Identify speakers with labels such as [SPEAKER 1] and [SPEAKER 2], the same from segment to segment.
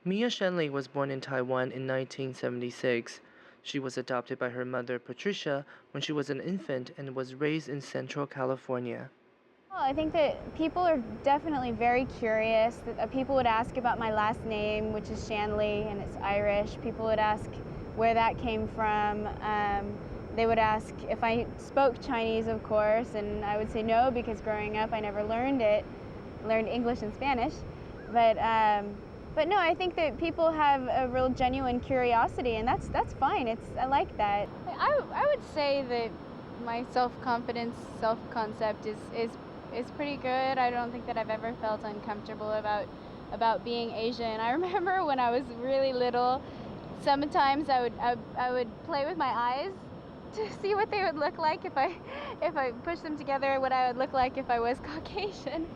[SPEAKER 1] Mia Shenley was born in Taiwan in 1976. She was adopted by her mother, Patricia, when she was an infant and was raised in Central California.
[SPEAKER 2] Well, I think that people are definitely very curious. People would ask about my last name, which is Shanley, and it's Irish. People would ask where that came from. They would ask if I spoke Chinese, of course, and I would say no, because growing up I never learned it. I learned English and Spanish. But no, I think that people have a real genuine curiosity, and that's fine. I like that. I would say that my self-confidence, self-concept is pretty good. I don't think that I've ever felt uncomfortable about being Asian. I remember when I was really little, sometimes I would play with my eyes to see what they would look like if I pushed them together, what I would look like if I was Caucasian.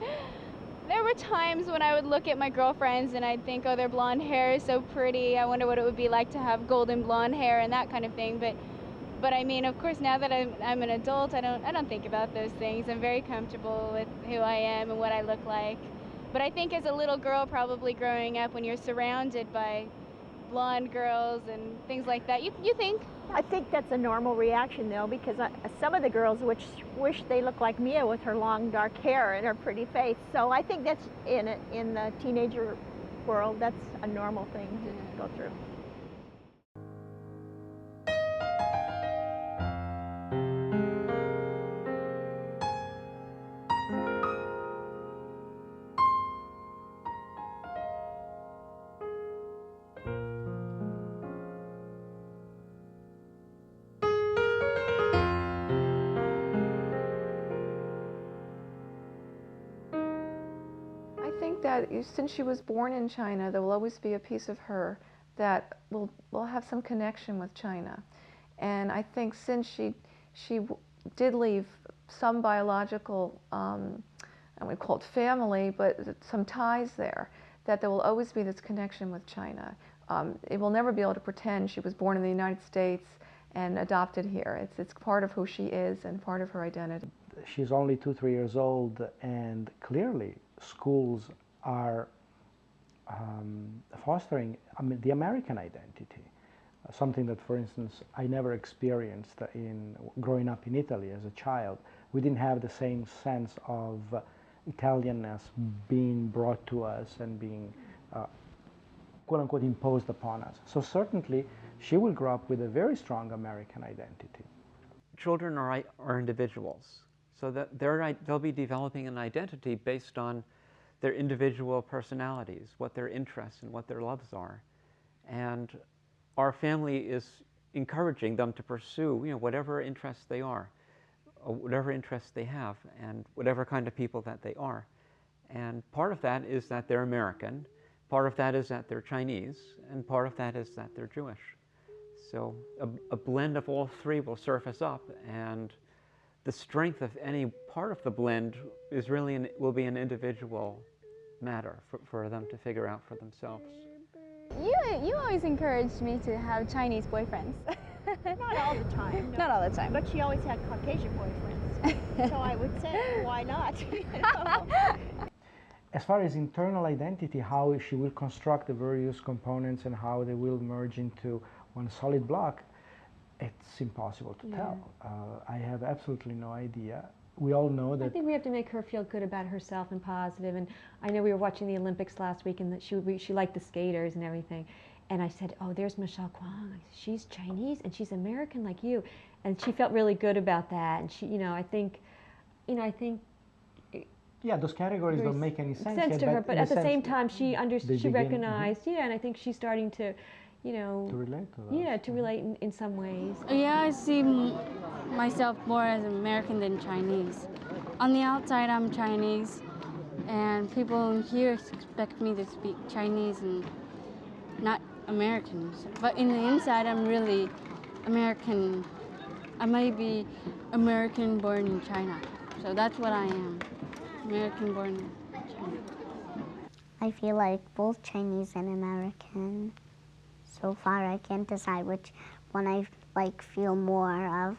[SPEAKER 2] There were times when I would look at my girlfriends and I'd think, oh, their blonde hair is so pretty. I wonder what it would be like to have golden blonde hair and that kind of thing. But I mean, of course, now that I'm an adult, I don't think about those things. I'm very comfortable with who I am and what I look like. But I think as a little girl, probably growing up, when you're surrounded by blonde girls and things like that, you think.
[SPEAKER 3] I think that's a normal reaction, though, because some of the girls wish they looked like Mia with her long dark hair and her pretty face. So I think that's in the teenager world, that's a normal thing to go through.
[SPEAKER 4] I think that since she was born in China, there will always be a piece of her that will have some connection with China. And I think since she did leave some biological, I would call it family, but some ties there, that there will always be this connection with China. It will never be able to pretend she was born in the United States and adopted here. It's part of who she is and part of her identity.
[SPEAKER 5] She's only 2-3 years old, and clearly schools are fostering the American identity, something that, for instance, I never experienced in growing up in Italy as a child. We didn't have the same sense of Italianness being brought to us and being quote-unquote imposed upon us. So certainly she will grow up with a very strong American identity.
[SPEAKER 6] Children are individuals, so that they'll be developing an identity based on their individual personalities, what their interests and what their loves are. And our family is encouraging them to pursue, whatever interests they are, or whatever interests they have, and whatever kind of people that they are. And part of that is that they're American, part of that is that they're Chinese, and part of that is that they're Jewish. So a blend of all three will surface up, and the strength of any part of the blend is really will be an individual matter for them to figure out for themselves.
[SPEAKER 2] You always encouraged me to have Chinese boyfriends.
[SPEAKER 3] Not all the time. No.
[SPEAKER 2] Not all the time.
[SPEAKER 3] But she always had Caucasian boyfriends. So I would say, why not?
[SPEAKER 5] As far as internal identity, how she will construct the various components and how they will merge into one solid block, it's impossible to tell. I have absolutely no idea. We all know that.
[SPEAKER 7] I think we have to make her feel good about herself and positive. And I know we were watching the Olympics last week, and that she liked the skaters and everything. And I said, "Oh, there's Michelle Kwong. She's Chinese and she's American like you," and she felt really good about that. And she, I think.
[SPEAKER 5] Yeah, those categories don't make any sense yet,
[SPEAKER 7] to her, but at the same time, she recognized.
[SPEAKER 5] Mm-hmm.
[SPEAKER 7] Yeah, and I think she's starting to.
[SPEAKER 5] To relate to that.
[SPEAKER 7] Yeah, to relate in some ways.
[SPEAKER 8] Yeah, I see myself more as American than Chinese. On the outside, I'm Chinese, and people here expect me to speak Chinese and not American. But in the inside, I'm really American. I might be American born in China. So that's what I am, American born in China.
[SPEAKER 9] I feel like both Chinese and American. So far, I can't decide which one I feel more of.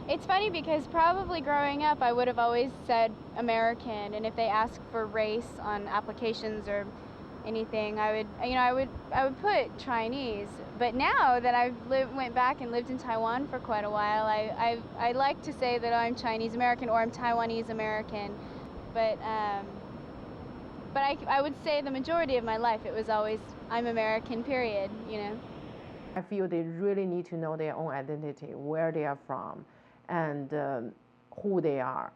[SPEAKER 2] It's funny because probably growing up, I would have always said American, and if they ask for race on applications or anything, I would put Chinese. But now that I've went back and lived in Taiwan for quite a while, I like to say that I'm Chinese American or I'm Taiwanese American. But I would say the majority of my life it was always I'm American, period, you know.
[SPEAKER 10] I feel they really need to know their own identity, where they are from, and who they are.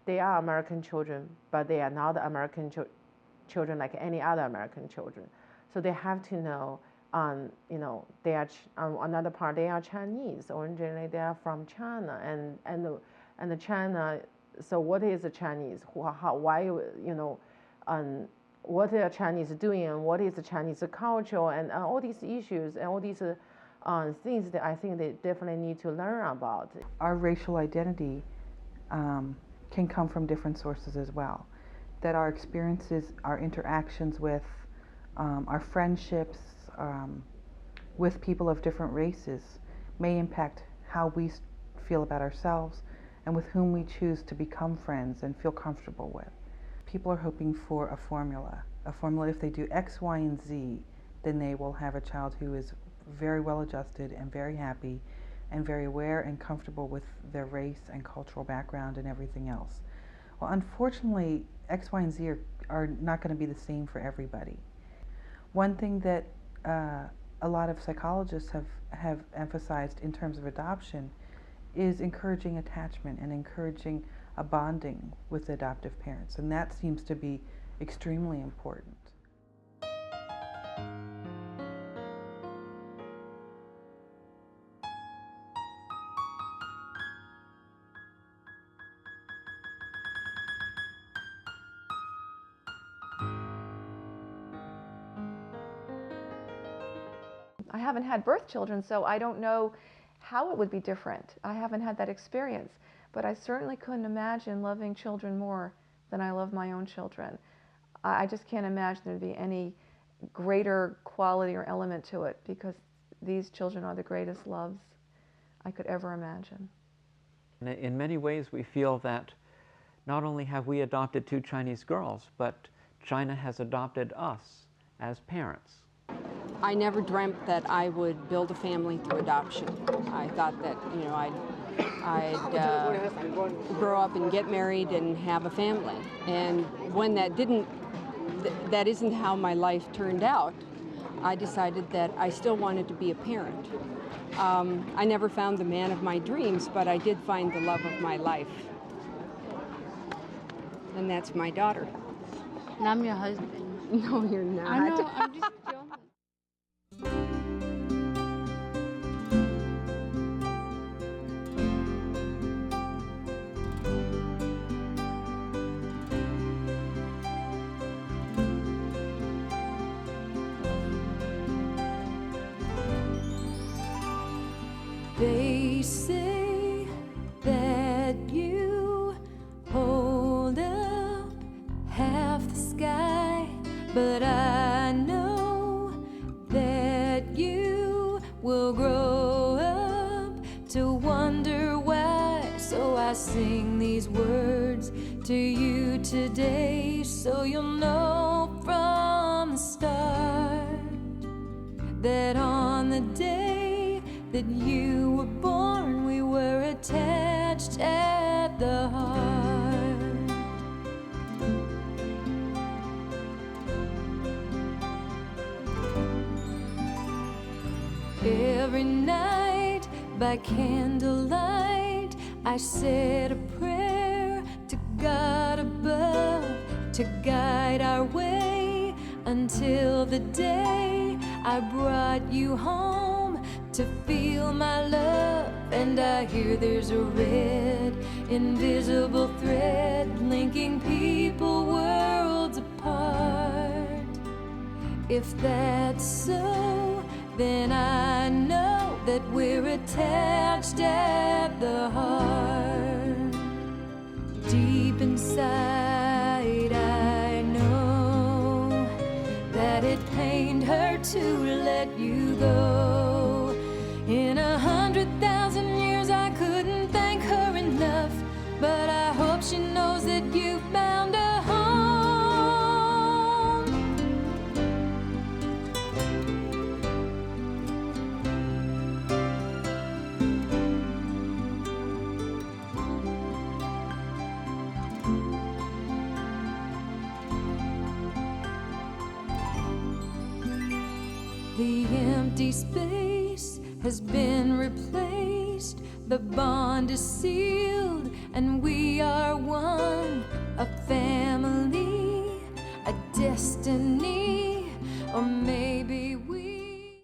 [SPEAKER 10] They are American children, but they are not American children like any other American children. So they have to know, you know, they are on another part they are Chinese. Originally they are from China, and the China. So what is the Chinese? Why, you know, what are Chinese doing, and what is the Chinese culture, and all these issues and all these things that I think they definitely need to learn about.
[SPEAKER 11] Our racial identity can come from different sources as well. That our experiences, our interactions with, our friendships with people of different races may impact how we feel about ourselves and with whom we choose to become friends and feel comfortable with. People are hoping for a formula. If they do X, Y, and Z, then they will have a child who is very well adjusted and very happy and very aware and comfortable with their race and cultural background and everything else. Well, unfortunately, X, Y, and Z are not going to be the same for everybody. One thing that a lot of psychologists have emphasized in terms of adoption is encouraging attachment and encouraging a bonding with the adoptive parents, and that seems to be extremely important.
[SPEAKER 4] I haven't had birth children, so I don't know how it would be different. I haven't had that experience, but I certainly couldn't imagine loving children more than I love my own children. I just can't imagine there'd be any greater quality or element to it, because these children are the greatest loves I could ever imagine.
[SPEAKER 6] In many ways, we feel that not only have we adopted 2 Chinese girls, but China has adopted us as parents.
[SPEAKER 12] I never dreamt that I would build a family through adoption. I thought that, you know, I'd grow up and get married and have a family. And when that isn't how my life turned out, I decided that I still wanted to be a parent. I never found the man of my dreams, but I did find the love of my life. And that's my daughter.
[SPEAKER 8] And I'm your husband.
[SPEAKER 12] No, you're not.
[SPEAKER 8] I know, I'm just joking.
[SPEAKER 13] They say that you hold up half the sky, but I know that you will grow up to wonder why. So I sing these words to you today, so you'll know from the start that on the day that you were born, we were attached at the heart. Every night by candlelight, I said a prayer to God above to guide our way until the day I brought you home to feel my love. And I hear there's a red, invisible thread linking people worlds apart. If that's so, then I know that we're attached at the heart. Deep inside, I know that it pained her to let you go. In 100,000 years, I couldn't thank her enough, but I hope she knows that you found a home. The empty space has been replaced. The bond is sealed, and we are one, a family.